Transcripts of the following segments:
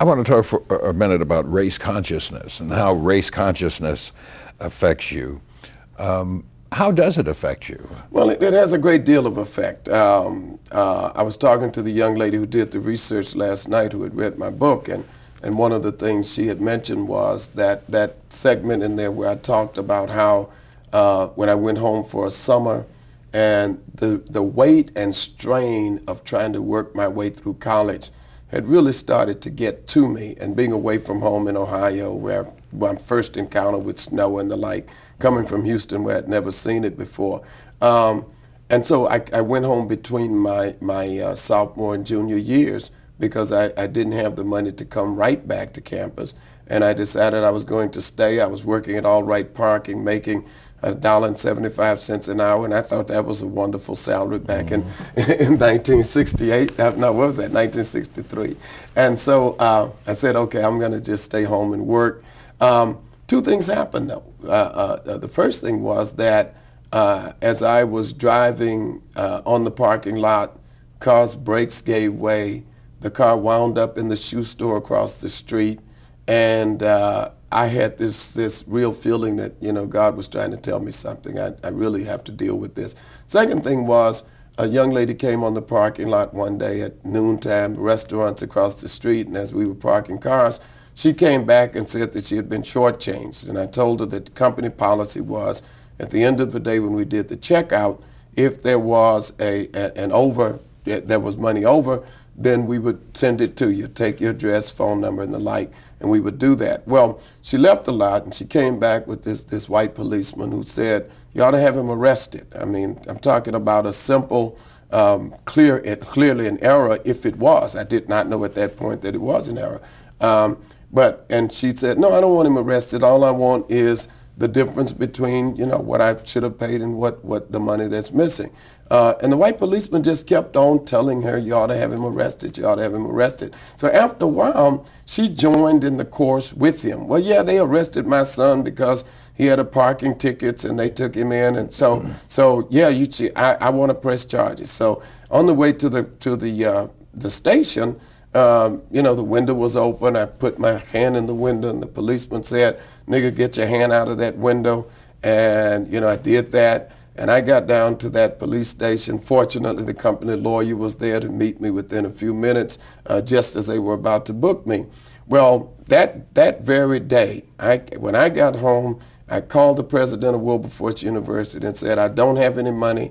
I want to talk for a minute about race consciousness and how race consciousness affects you. How does it affect you? Well, it has a great deal of effect. I was talking to the young lady who did the research last night who had read my book, and one of the things she had mentioned was that segment in there where I talked about how when I went home for a summer and the weight and strain of trying to work my way through college had really started to get to me, and being away from home in Ohio where my first encounter with snow and the like, coming from Houston where I'd never seen it before. And so I went home between my sophomore and junior years because I didn't have the money to come right back to campus. And I decided I was going to stay. I was working at All Right Parking, making $1.75 an hour, and I thought that was a wonderful salary back in 1968. No, what was that? 1963. And so I said, okay, I'm going to just stay home and work. Two things happened, though. The first thing was that as I was driving on the parking lot, car's brakes gave way. The car wound up in the shoe store across the street, and I had this real feeling that, you know, God was trying to tell me something. I really have to deal with this. Second thing was a young lady came on the parking lot one day at noontime, restaurants across the street, and as we were parking cars, she came back and said that she had been shortchanged. And I told her that the company policy was at the end of the day when we did the checkout, if there was there was money over, then we would send it to you, take your address, phone number, and the like, and we would do that. Well, she left the lot, and she came back with this white policeman who said, you ought to have him arrested. I mean, I'm talking about a simple, clearly an error if it was. I did not know at that point that it was an error. And she said, no, I don't want him arrested. All I want is the difference between, you know, what I should have paid and what the money that's missing. And the white policeman just kept on telling her, you ought to have him arrested, you ought to have him arrested. So after a while, she joined in the course with him. Well, yeah, they arrested my son because he had a parking tickets and they took him in. And so yeah, I want to press charges. So on the way to the station, you know, the window was open. I put my hand in the window and the policeman said, nigga, get your hand out of that window. And, you know, I did that. And I got down to that police station. Fortunately, the company lawyer was there to meet me within a few minutes, just as they were about to book me. Well, that very day, when I got home, I called the president of Wilberforce University and said, I don't have any money.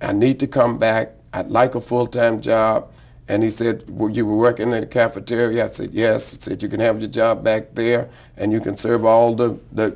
I need to come back. I'd like a full-time job. And he said, well, you were working in the cafeteria? I said, yes. He said, you can have your job back there, and you can serve all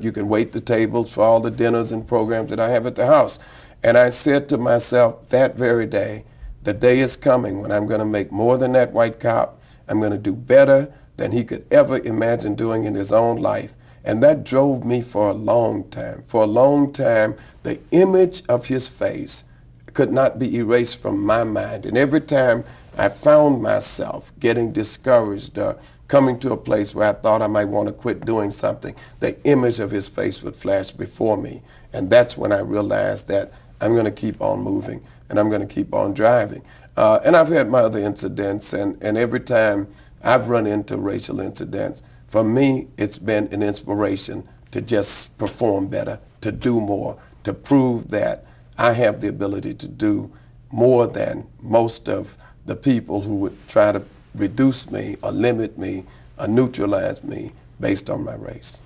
you can wait the tables for all the dinners and programs that I have at the house. And I said to myself that very day, the day is coming when I'm going to make more than that white cop. I'm going to do better than he could ever imagine doing in his own life. And that drove me for a long time. For a long time, the image of his face could not be erased from my mind. And every time I found myself getting discouraged or coming to a place where I thought I might want to quit doing something, the image of his face would flash before me. And that's when I realized that I'm going to keep on moving and I'm going to keep on driving. And I've had my other incidents, and every time I've run into racial incidents, for me, it's been an inspiration to just perform better, to do more, to prove that I have the ability to do more than most of the people who would try to reduce me or limit me or neutralize me based on my race.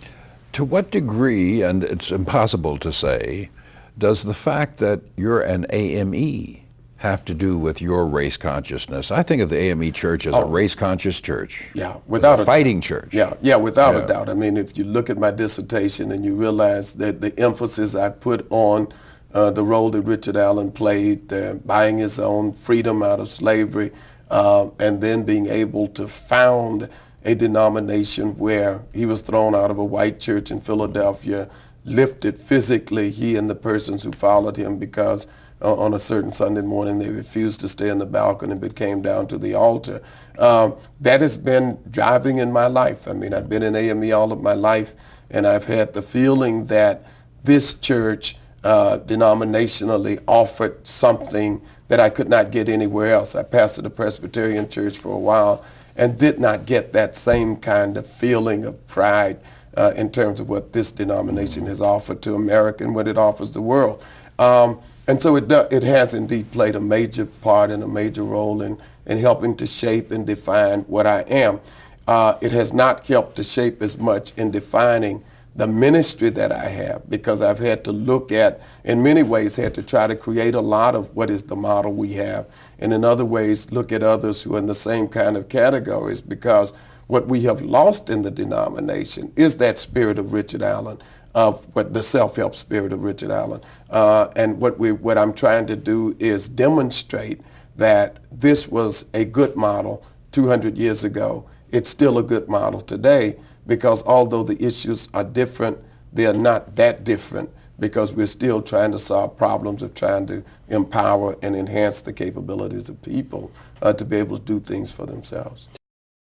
To what degree, and it's impossible to say, does the fact that you're an AME have to do with your race consciousness? I think of the AME Church as a race-conscious church. Yeah, without a fighting church. Yeah, without a doubt. I mean, if you look at my dissertation and you realize that the emphasis I put on the role that Richard Allen played, buying his own freedom out of slavery, and then being able to found a denomination where he was thrown out of a white church in Philadelphia, lifted physically, he and the persons who followed him, because on a certain Sunday morning they refused to stay in the balcony but came down to the altar. That has been driving in my life. I mean, I've been in AME all of my life, and I've had the feeling that this church denominationally offered something that I could not get anywhere else. I pastored a Presbyterian church for a while, and did not get that same kind of feeling of pride in terms of what this denomination has offered to America and what it offers the world. And so it has indeed played a major part and a major role in helping to shape and define what I am. It has not helped to shape as much in defining the ministry that I have, because I've had to look at, in many ways, had to try to create a lot of what is the model we have, and in other ways, look at others who are in the same kind of categories, because what we have lost in the denomination is that spirit of Richard Allen, of what the self-help spirit of Richard Allen. And what I'm trying to do is demonstrate that this was a good model 200 years ago. It's still a good model today, because although the issues are different, they are not that different, because we're still trying to solve problems of trying to empower and enhance the capabilities of people to be able to do things for themselves.